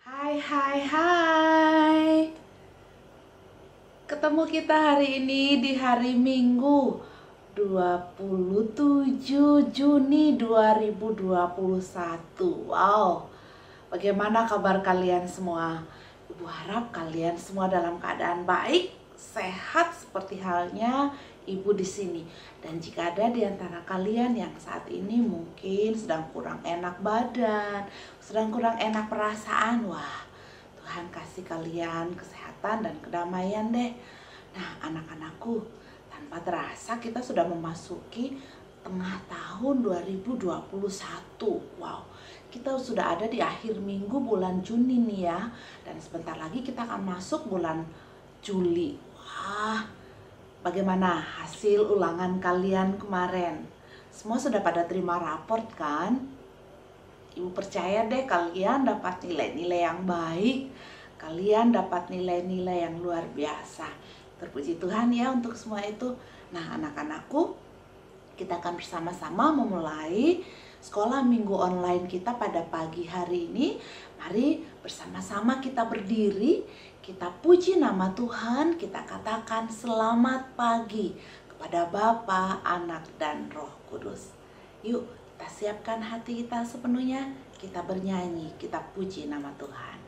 Hai hai hai. Ketemu kita hari ini di hari Minggu 27 Juni 2021. Wow. Bagaimana kabar kalian semua? Ibu harap kalian semua dalam keadaan baik, sehat seperti halnya ibu di sini. Dan jika ada di antara kalian yang saat ini mungkin sedang kurang enak badan, sedang kurang enak perasaan, wah, Tuhan kasih kalian kesehatan dan kedamaian deh. Nah, anak-anakku, tanpa terasa kita sudah memasuki tengah tahun 2021. Wow, kita sudah ada di akhir minggu bulan Juni nih ya. Dan sebentar lagi kita akan masuk bulan Juli. Wah, bagaimana hasil ulangan kalian kemarin? Semua sudah pada terima raport kan? Ibu percaya deh kalian dapat nilai-nilai yang baik. Kalian dapat nilai-nilai yang luar biasa. Terpuji Tuhan ya untuk semua itu. Nah, anak-anakku, kita akan bersama-sama memulai sekolah minggu online kita pada pagi hari ini. Mari bersama-sama kita berdiri, kita puji nama Tuhan, kita katakan selamat pagi kepada Bapa, Anak, dan Roh Kudus. Yuk, kita siapkan hati kita sepenuhnya, kita bernyanyi, kita puji nama Tuhan.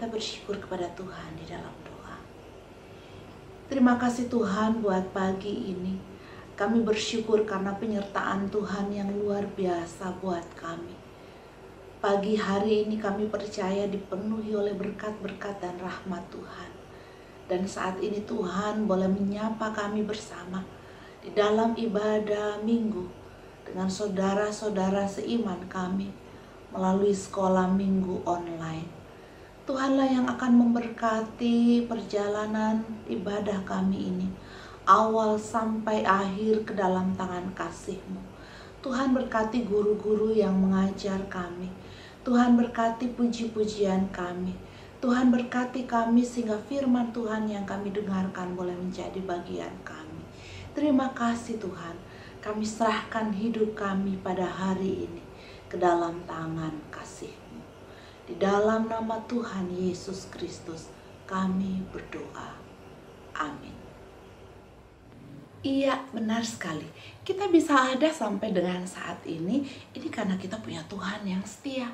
Bersyukur kepada Tuhan di dalam doa. Terima kasih Tuhan buat pagi ini. Kami bersyukur karena penyertaan Tuhan yang luar biasa buat kami. Pagi hari ini kami percaya dipenuhi oleh berkat-berkat dan rahmat Tuhan. Dan saat ini Tuhan boleh menyapa kami bersama di dalam ibadah minggu dengan saudara-saudara seiman kami melalui sekolah minggu online. Tuhanlah yang akan memberkati perjalanan ibadah kami ini, awal sampai akhir ke dalam tangan kasih-Mu. Tuhan berkati guru-guru yang mengajar kami. Tuhan berkati puji-pujian kami. Tuhan berkati kami sehingga firman Tuhan yang kami dengarkan boleh menjadi bagian kami. Terima kasih Tuhan. Kami serahkan hidup kami pada hari ini ke dalam tangan kasih-Mu. Di dalam nama Tuhan Yesus Kristus kami berdoa. Amin. Iya, benar sekali. Kita bisa ada sampai dengan saat ini karena kita punya Tuhan yang setia.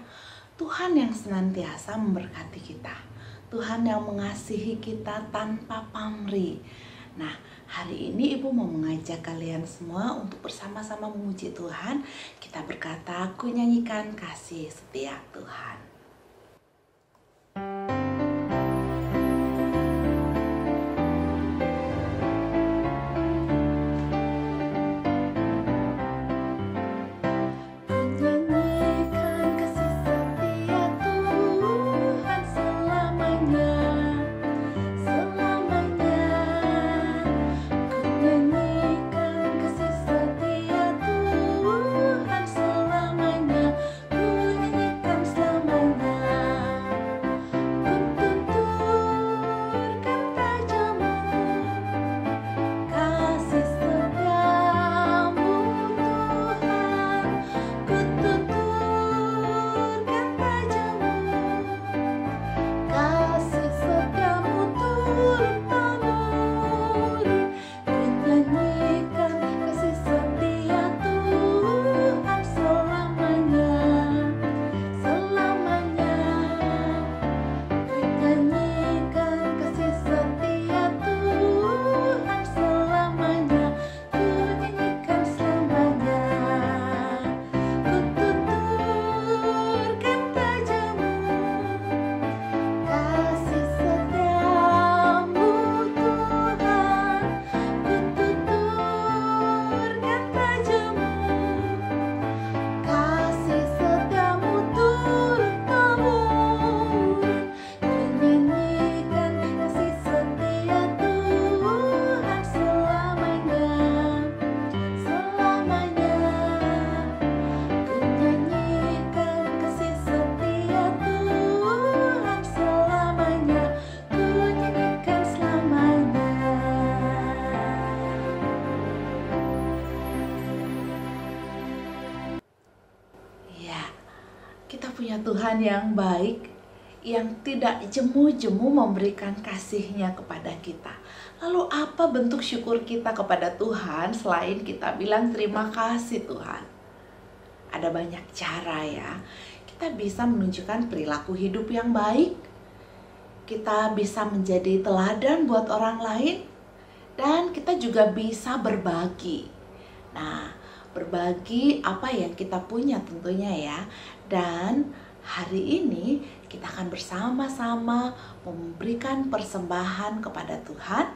Tuhan yang senantiasa memberkati kita. Tuhan yang mengasihi kita tanpa pamrih. Nah, hari ini Ibu mau mengajak kalian semua untuk bersama-sama memuji Tuhan. Kita berkata, aku nyanyikan kasih setia Tuhan. Kita punya Tuhan yang baik, yang tidak jemu-jemu memberikan kasih-Nya kepada kita. Lalu apa bentuk syukur kita kepada Tuhan selain kita bilang terima kasih Tuhan? Ada banyak cara ya. Kita bisa menunjukkan perilaku hidup yang baik. Kita bisa menjadi teladan buat orang lain. Dan kita juga bisa berbagi. Nah, berbagi apa yang kita punya tentunya ya. Dan hari ini kita akan bersama-sama memberikan persembahan kepada Tuhan.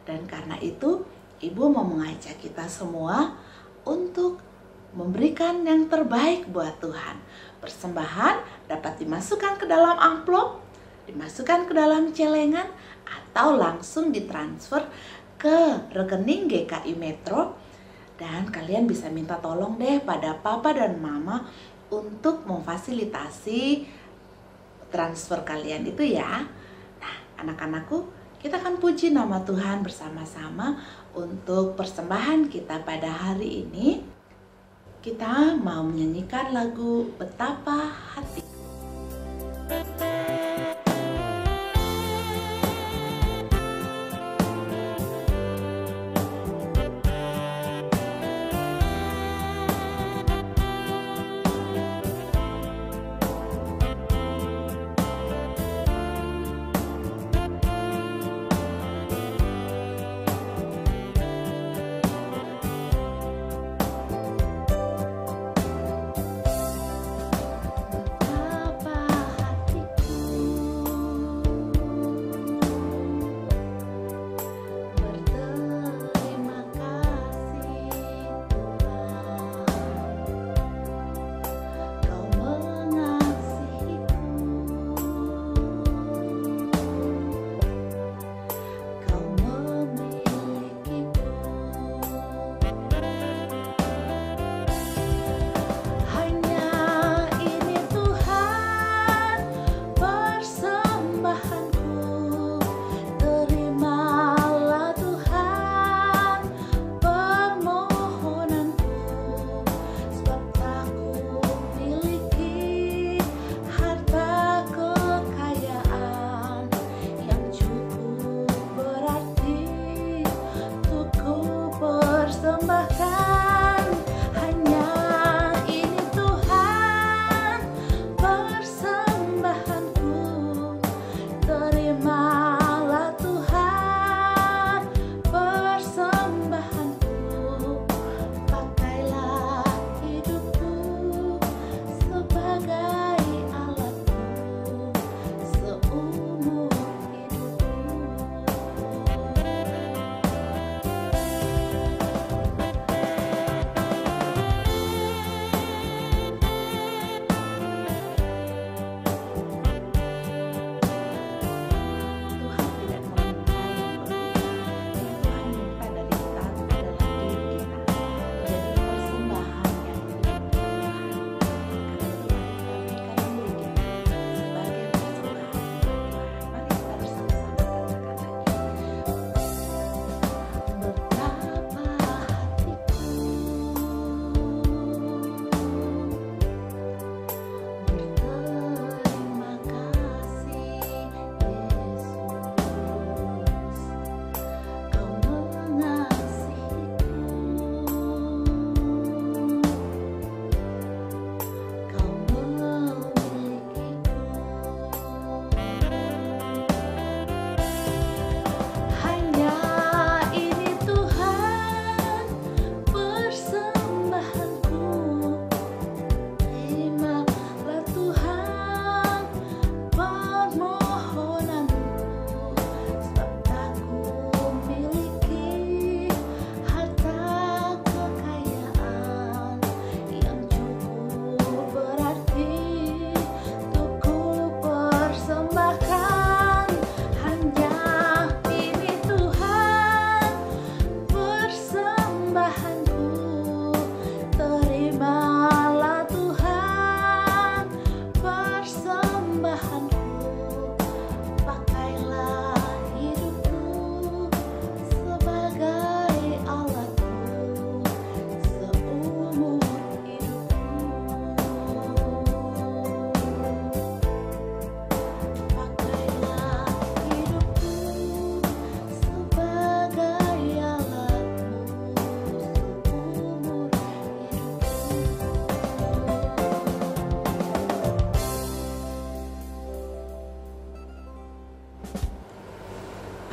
Dan karena itu Ibu mau mengajak kita semua untuk memberikan yang terbaik buat Tuhan. Persembahan dapat dimasukkan ke dalam amplop, dimasukkan ke dalam celengan, atau langsung ditransfer ke rekening GKI Metro. Dan kalian bisa minta tolong deh pada papa dan mama untuk memfasilitasi transfer kalian itu ya. Nah, anak-anakku, kita akan puji nama Tuhan bersama-sama untuk persembahan kita pada hari ini. Kita mau menyanyikan lagu Betapa Hatiku. Betapa hatiku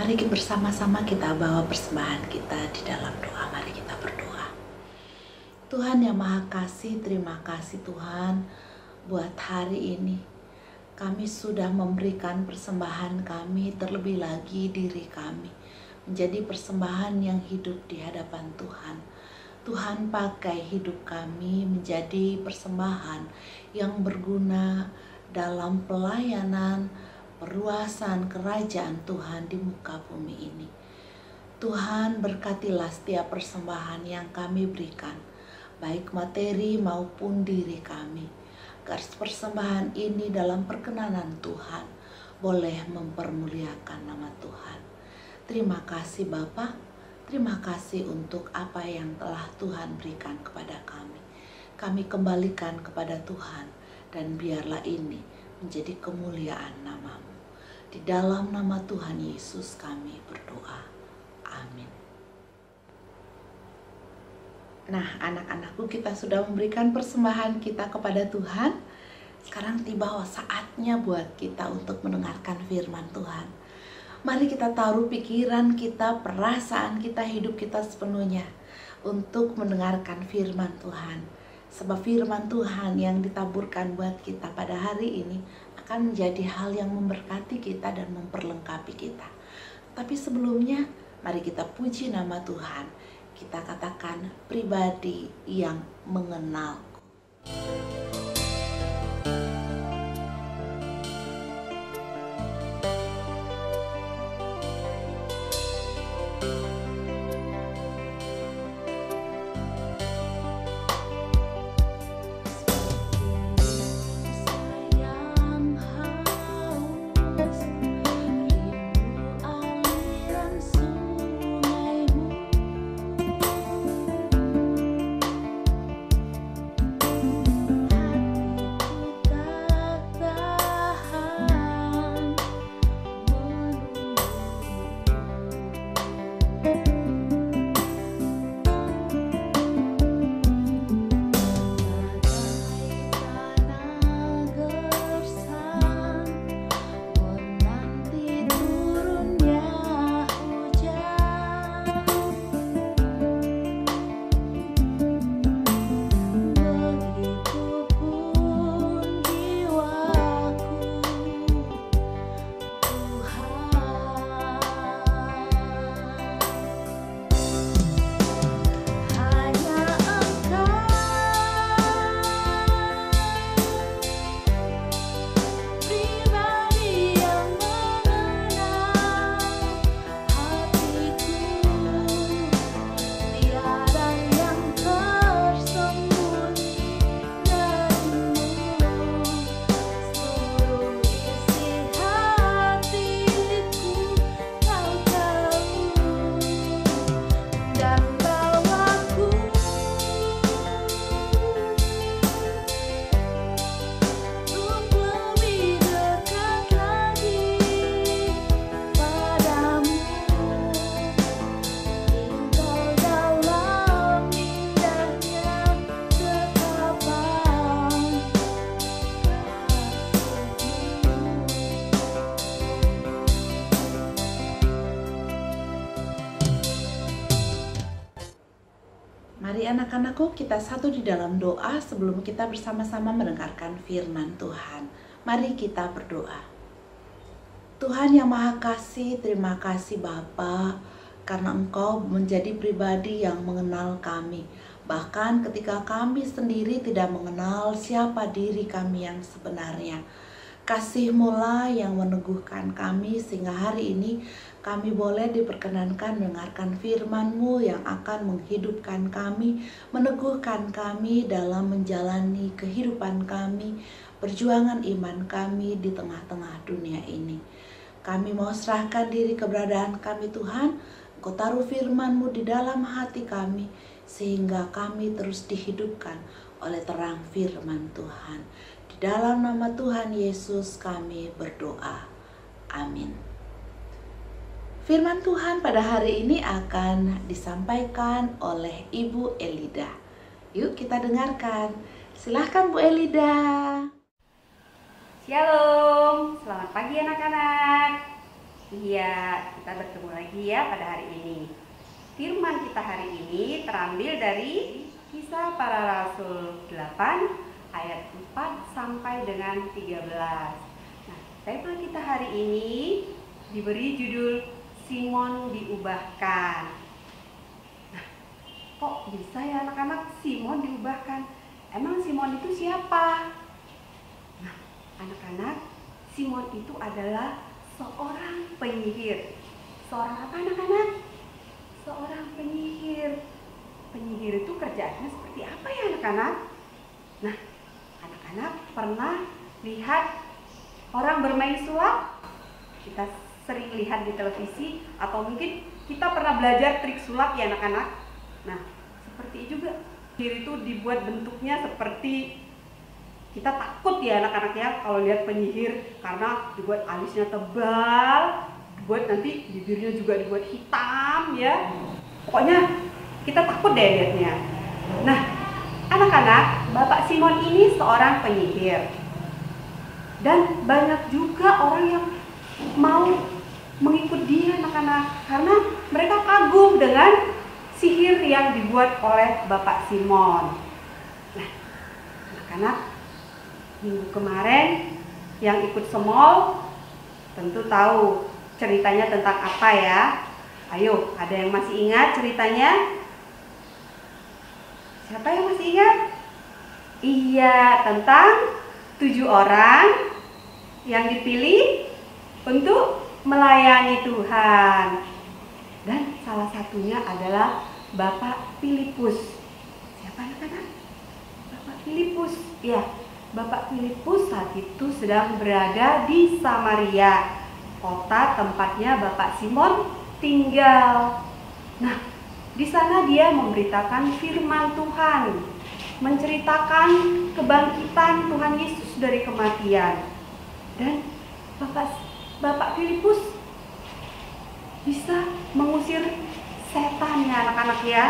Mari kita bersama-sama kita bawa persembahan kita di dalam doa. Mari kita berdoa. Tuhan yang Maha Kasih, terima kasih Tuhan buat hari ini. Kami sudah memberikan persembahan kami, terlebih lagi diri kami, menjadi persembahan yang hidup di hadapan Tuhan. Tuhan pakai hidup kami menjadi persembahan yang berguna dalam pelayanan, perluasan kerajaan Tuhan di muka bumi ini. Tuhan berkatilah setiap persembahan yang kami berikan, baik materi maupun diri kami. Agar persembahan ini dalam perkenanan Tuhan boleh mempermuliakan nama Tuhan. Terima kasih Bapa, terima kasih untuk apa yang telah Tuhan berikan kepada kami. Kami kembalikan kepada Tuhan dan biarlah ini menjadi kemuliaan nama-Mu. Di dalam nama Tuhan Yesus kami berdoa. Amin. Nah, anak-anakku, kita sudah memberikan persembahan kita kepada Tuhan. Sekarang tiba saatnya buat kita untuk mendengarkan firman Tuhan. Mari kita taruh pikiran kita, perasaan kita, hidup kita sepenuhnya untuk mendengarkan firman Tuhan. Sebab firman Tuhan yang ditaburkan buat kita pada hari ini akan menjadi hal yang memberkati kita dan memperlengkapi kita. Tapi sebelumnya, mari kita puji nama Tuhan. Kita katakan pribadi yang mengenalku. Mari anak-anakku, kita satu di dalam doa sebelum kita bersama-sama mendengarkan firman Tuhan. Mari kita berdoa. Tuhan yang Maha Kasih, terima kasih Bapa, karena Engkau menjadi pribadi yang mengenal kami. Bahkan ketika kami sendiri tidak mengenal siapa diri kami yang sebenarnya. Kasih-Mu yang meneguhkan kami sehingga hari ini kami boleh diperkenankan mendengarkan firman-Mu yang akan menghidupkan kami, meneguhkan kami dalam menjalani kehidupan kami, perjuangan iman kami di tengah-tengah dunia ini. Kami mau serahkan diri keberadaan kami Tuhan, Engkau taruh firman-Mu di dalam hati kami, sehingga kami terus dihidupkan oleh terang firman Tuhan. Di dalam nama Tuhan Yesus kami berdoa. Amin. Firman Tuhan pada hari ini akan disampaikan oleh Ibu Elida. Yuk kita dengarkan. Silahkan Bu Elida. Shalom, selamat pagi anak-anak. Iya, kita kita bertemu lagi ya pada hari ini. Firman kita hari ini terambil dari Kisah Para Rasul 8 ayat 4 sampai dengan 13. Nah, tema kita hari ini diberi judul Simon diubahkan. Nah, kok bisa ya anak-anak Simon diubahkan? Emang Simon itu siapa? Nah, anak-anak, Simon itu adalah seorang penyihir. Seorang apa anak-anak? Seorang penyihir. Penyihir itu kerjaannya seperti apa ya anak-anak? Nah, anak-anak pernah lihat orang bermain sulap? Kita sering lihat di televisi, atau mungkin kita pernah belajar trik sulap ya anak-anak. Nah, seperti juga penyihir itu dibuat bentuknya seperti, kita takut ya anak-anak ya kalau lihat penyihir, karena dibuat alisnya tebal, dibuat nanti bibirnya juga dibuat hitam ya. Pokoknya kita takut deh lihatnya. Nah, anak-anak, Bapak Simon ini seorang penyihir. Dan banyak juga orang yang mau mengikut dia anak-anak, karena mereka kagum dengan sihir yang dibuat oleh Bapak Simon. Nah, anak-anak, minggu kemarin yang ikut semol tentu tahu ceritanya tentang apa ya. Ayo, ada yang masih ingat ceritanya? Siapa yang masih ingat? Iya, tentang 7 orang yang dipilih untuk melayani Tuhan. Dan salah satunya adalah Bapak Filipus. Siapa anak-anak? Bapak Filipus. Ya, Bapak Filipus saat itu sedang berada di Samaria, kota tempatnya Bapak Simon tinggal. Nah, di sana dia memberitakan firman Tuhan, menceritakan kebangkitan Tuhan Yesus dari kematian. Dan Bapak Filipus bisa mengusir setan ya anak-anak ya.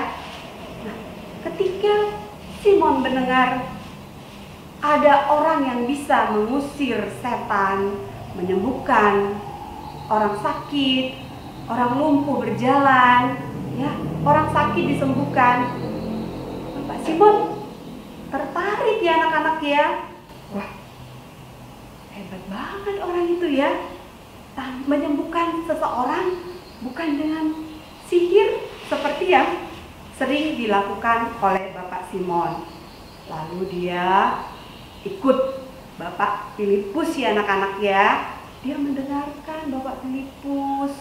Nah, ketika Simon mendengar ada orang yang bisa mengusir setan, menyembuhkan orang sakit, orang lumpuh berjalan, ya, orang sakit disembuhkan, Bapak Simon tertarik ya anak-anak ya. Wah, hebat banget orang itu ya, menyembuhkan seseorang bukan dengan sihir seperti yang sering dilakukan oleh Bapak Simon. Lalu dia ikut Bapak Filipus ya anak-anak ya. Dia mendengarkan Bapak Filipus.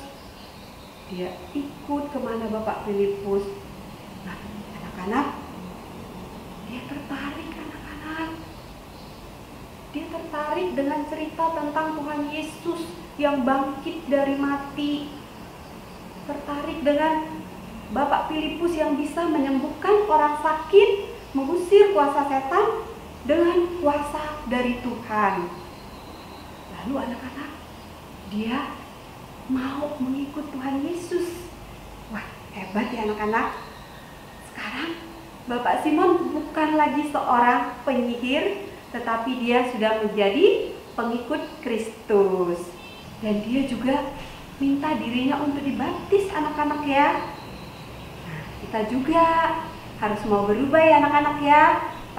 Dia ikut kemana Bapak Filipus. Nah, anak-anak, dia tertarik anak-anak. Dia tertarik dengan cerita tentang Tuhan Yesus yang bangkit dari mati. Tertarik dengan Bapak Filipus yang bisa menyembuhkan orang sakit, mengusir kuasa setan dengan kuasa dari Tuhan. Lalu anak-anak, dia mau mengikut Tuhan Yesus. Wah, hebat ya anak-anak. Sekarang Bapak Simon bukan lagi seorang penyihir, tetapi dia sudah menjadi pengikut Kristus. Dan dia juga minta dirinya untuk dibaptis anak-anak ya. Nah, kita juga harus mau berubah ya anak-anak ya.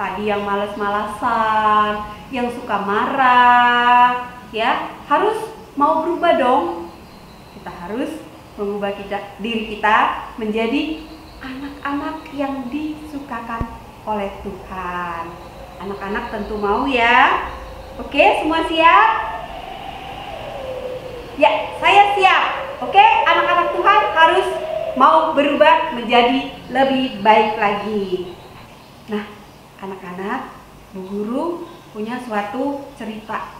Tadi yang malas-malasan, yang suka marah, ya harus mau berubah dong. Kita harus mengubah diri kita menjadi anak-anak yang disukakan oleh Tuhan. Anak-anak tentu mau ya. Oke, semua siap? Ya, saya siap. Oke, anak-anak Tuhan harus mau berubah menjadi lebih baik lagi. Nah, anak-anak, Bu Guru punya suatu cerita.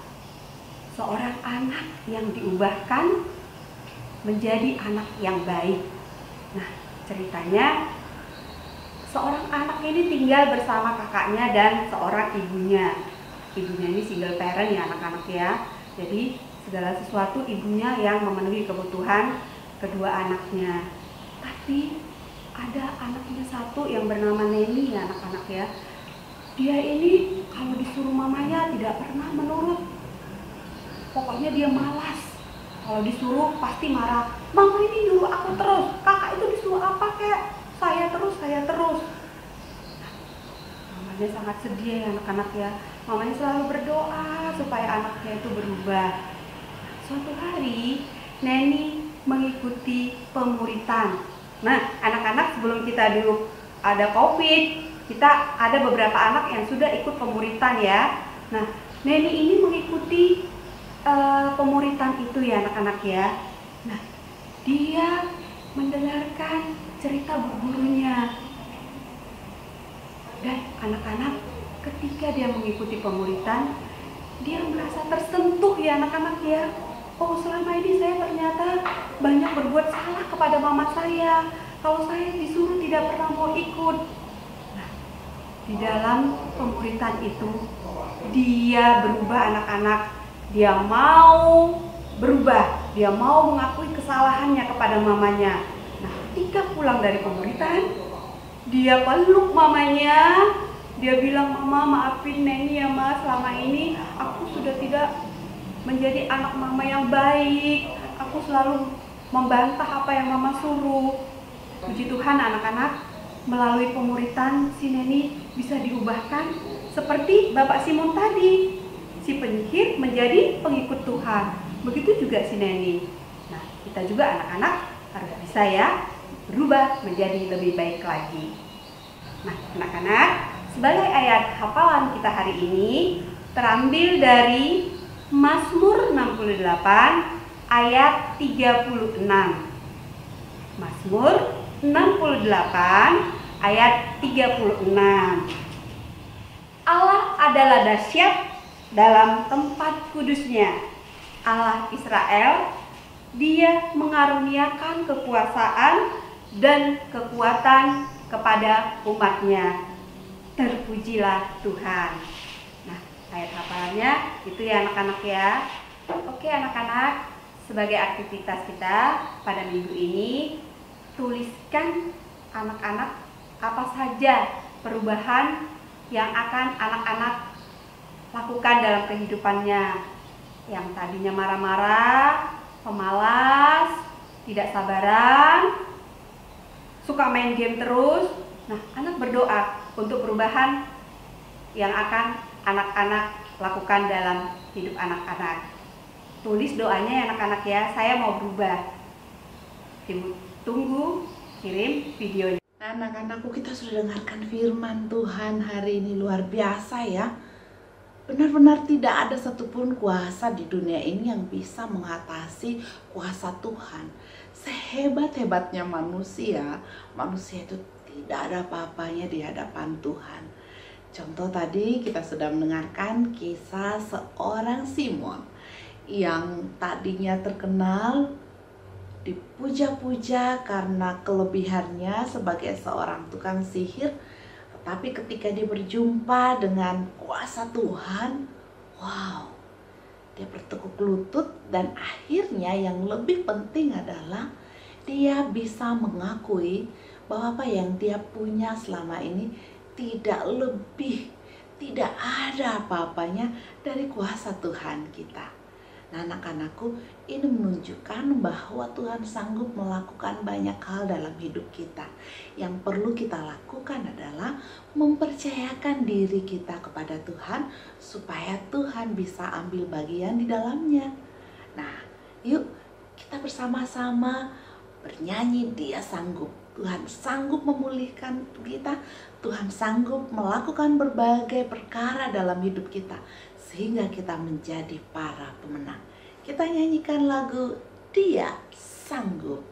Seorang anak yang diubahkan menjadi anak yang baik. Nah, ceritanya seorang anak ini tinggal bersama kakaknya dan seorang ibunya. Ibunya ini single parent ya anak-anak ya. Jadi segala sesuatu ibunya yang memenuhi kebutuhan kedua anaknya. Tapi ada anaknya satu yang bernama Neni ya anak-anak ya. Dia ini kalau disuruh mamanya tidak pernah menurut. Pokoknya dia malas. Kalau disuruh pasti marah. Mama ini nyuruh aku terus, kakak itu disuruh apa kek? Saya terus, saya terus. Mamanya sangat sedih ya anak-anak ya. Mamanya selalu berdoa supaya anaknya itu berubah. Suatu hari, Neni mengikuti pemuritan. Nah, anak-anak, sebelum kita dulu ada COVID, kita ada beberapa anak yang sudah ikut pemuritan ya. Nah, Neni ini mengikuti pemuritan itu ya anak-anak ya. Nah, dia mendengarkan cerita gurunya. Dan anak-anak, ketika dia mengikuti pemuritan, dia merasa tersentuh ya anak-anak ya. Oh, selama ini saya ternyata banyak berbuat salah kepada mama saya. Kalau saya disuruh tidak pernah mau ikut. Nah, di dalam pemuritan itu, dia berubah anak-anak. Dia mau berubah. Dia mau mengakui kesalahannya kepada mamanya. Nah, ketika pulang dari pemuritan, dia peluk mamanya. Dia bilang, "Mama, maafin Neni ya Ma, selama ini aku sudah tidak menjadi anak mama yang baik. Aku selalu membantah apa yang mama suruh." Puji Tuhan anak-anak, melalui pemuritan si Neni bisa diubahkan seperti Bapak Simon tadi. Si penyihir menjadi pengikut Tuhan. Begitu juga si Neni. Nah, kita juga anak-anak harus bisa ya berubah menjadi lebih baik lagi. Nah, anak-anak, sebagai ayat hafalan kita hari ini terambil dari Mazmur 68 ayat 36. Mazmur 68 ayat 36. Allah adalah dahsyat dalam tempat kudusnya. Allah Israel, Dia mengaruniakan kekuasaan dan kekuatan kepada umatnya. Terpujilah Tuhan. Nah, ayat hafalannya itu ya anak-anak ya. Oke anak-anak, sebagai aktivitas kita pada minggu ini, tuliskan anak-anak apa saja perubahan yang akan anak-anak lakukan dalam kehidupannya. Yang tadinya marah-marah, pemalas, tidak sabaran, suka main game terus. Nah, anak berdoa untuk perubahan yang akan anak-anak lakukan dalam hidup anak-anak. Tulis doanya ya anak-anak ya, saya mau berubah. Tunggu kirim videonya. Anak-anakku, kita sudah dengarkan firman Tuhan hari ini, luar biasa ya. Benar-benar tidak ada satupun kuasa di dunia ini yang bisa mengatasi kuasa Tuhan. Sehebat-hebatnya manusia, manusia itu tidak ada apa-apanya di hadapan Tuhan. Contoh tadi kita sudah mendengarkan kisah seorang Simon yang tadinya terkenal, dipuja-puja karena kelebihannya sebagai seorang tukang sihir. Tapi ketika dia berjumpa dengan kuasa Tuhan, wow, dia bertekuk lutut, dan akhirnya yang lebih penting adalah dia bisa mengakui bahwa apa yang dia punya selama ini tidak lebih, tidak ada apa-apanya dari kuasa Tuhan kita. Nah, anak-anakku, ini menunjukkan bahwa Tuhan sanggup melakukan banyak hal dalam hidup kita. Yang perlu kita lakukan adalah mempercayakan diri kita kepada Tuhan supaya Tuhan bisa ambil bagian di dalamnya. Nah, yuk kita bersama-sama bernyanyi, Dia sanggup. Tuhan sanggup memulihkan kita. Tuhan sanggup melakukan berbagai perkara dalam hidup kita sehingga kita menjadi para pemenang. Kita nyanyikan lagu Dia Sanggup.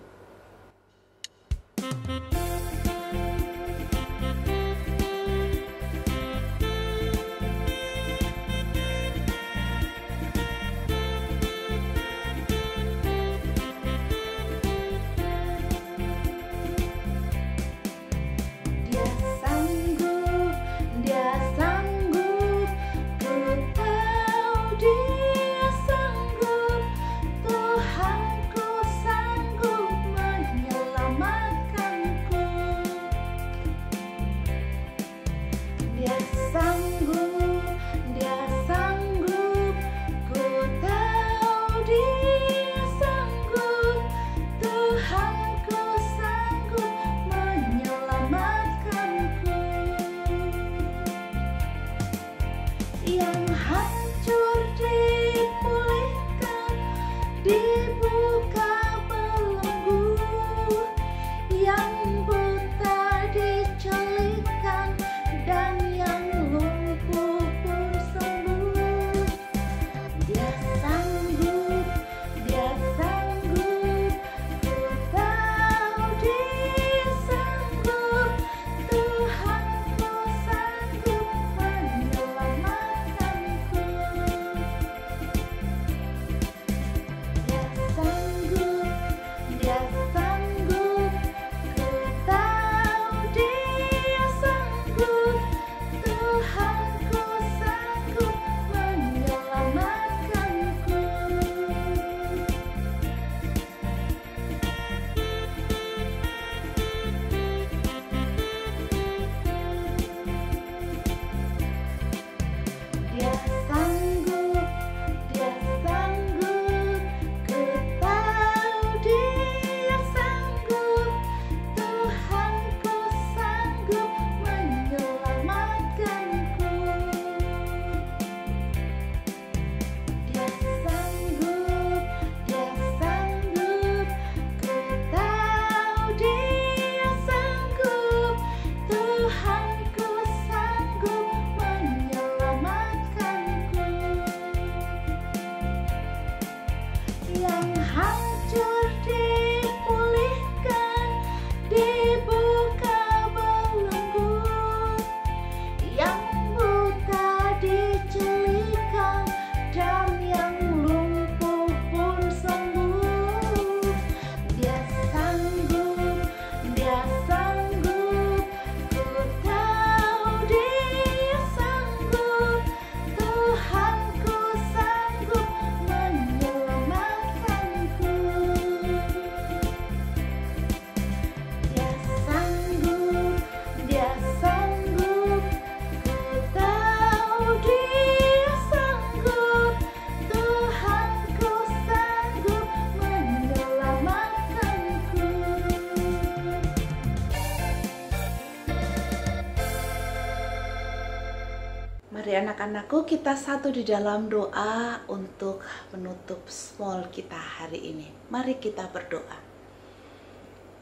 Mari anak-anakku, kita satu di dalam doa untuk menutup small kita hari ini. Mari kita berdoa.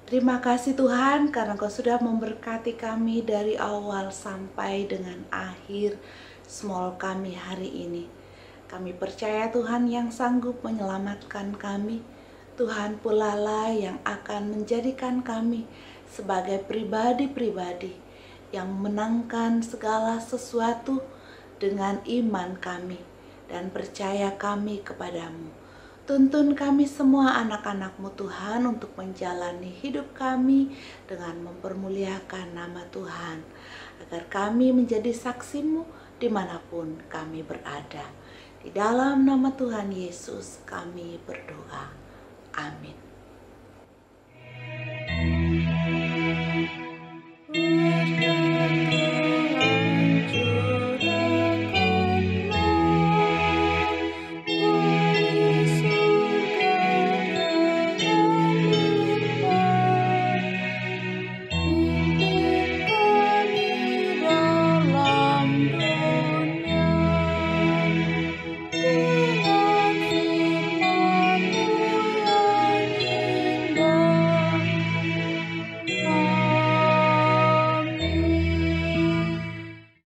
Terima kasih Tuhan karena Kau sudah memberkati kami dari awal sampai dengan akhir small kami hari ini. Kami percaya Tuhan yang sanggup menyelamatkan kami. Tuhan pula lah yang akan menjadikan kami sebagai pribadi-pribadi yang memenangkan segala sesuatu dengan iman kami dan percaya kami kepadamu. Tuntun kami semua anak-anak-Mu Tuhan untuk menjalani hidup kami dengan mempermuliakan nama Tuhan, agar kami menjadi saksi-Mu dimanapun kami berada. Di dalam nama Tuhan Yesus kami berdoa. Amin.